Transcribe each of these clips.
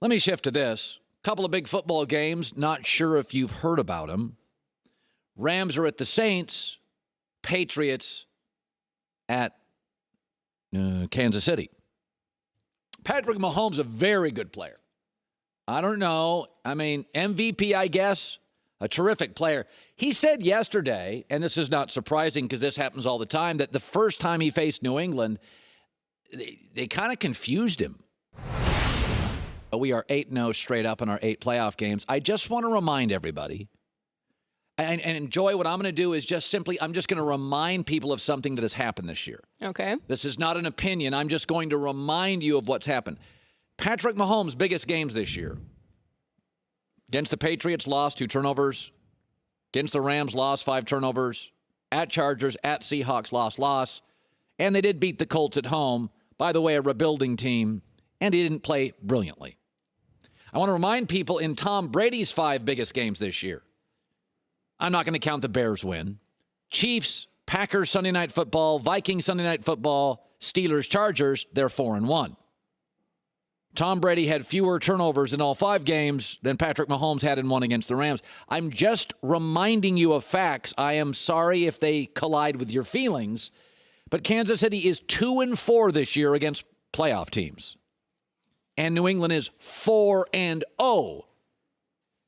Let me shift to this. Couple of big football games. Not sure if you've heard about them. Rams are at the Saints. Patriots at Kansas City. Patrick Mahomes, a very good player. I don't know. I mean, MVP, I guess. A terrific player. He said yesterday, and this is not surprising because this happens all the time, that the first time he faced New England, they kind of confused him. We are 8-0 straight up in our 8 playoff games. I just want to remind everybody, and Joy, what I'm going to do is I'm just going to remind people of something that has happened this year. Okay. This is not an opinion. I'm just going to remind you of what's happened. Patrick Mahomes' biggest games this year. Against the Patriots, lost 2 turnovers. Against the Rams, lost 5 turnovers. At Chargers, at Seahawks, loss. And they did beat the Colts at home. By the way, a rebuilding team. And he didn't play brilliantly. I want to remind people in Tom Brady's 5 biggest games this year. I'm not going to count the Bears win. Chiefs, Packers Sunday Night Football, Vikings Sunday Night Football, Steelers, Chargers, they're 4-1. Tom Brady had fewer turnovers in all 5 games than Patrick Mahomes had in one against the Rams. I'm just reminding you of facts. I am sorry if they collide with your feelings, but Kansas City is 2-4 this year against playoff teams. And New England is 4-0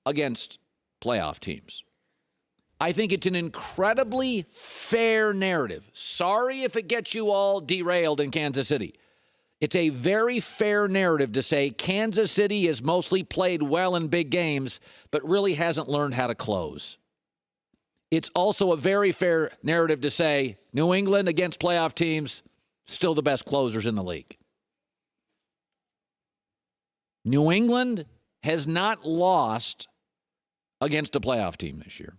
against playoff teams. I think it's an incredibly fair narrative. Sorry if it gets you all derailed in Kansas City. It's a very fair narrative to say Kansas City has mostly played well in big games, but really hasn't learned how to close. It's also a very fair narrative to say New England against playoff teams, still the best closers in the league. New England has not lost against a playoff team this year.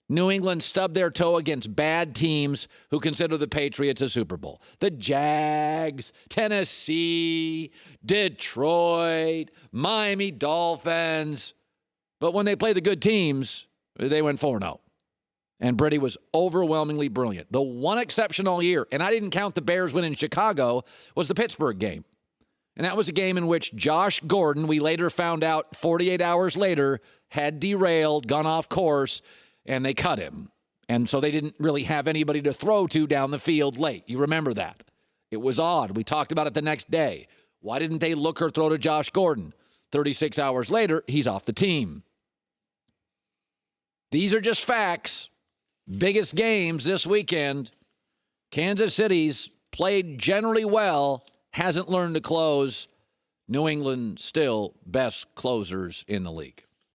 New England stubbed their toe against bad teams who consider the Patriots a Super Bowl. The Jags, Tennessee, Detroit, Miami Dolphins. But when they play the good teams, they went 4-0. And Brady was overwhelmingly brilliant. The one exception all year, and I didn't count the Bears win in Chicago, was the Pittsburgh game. And that was a game in which Josh Gordon, we later found out 48 hours later, had derailed, gone off course, and they cut him. And so they didn't really have anybody to throw to down the field late. You remember that. It was odd. We talked about it the next day. Why didn't they look or throw to Josh Gordon? 36 hours later, he's off the team. These are just facts. Biggest games this weekend. Kansas City's played generally well, hasn't learned to close. New England still best closers in the league.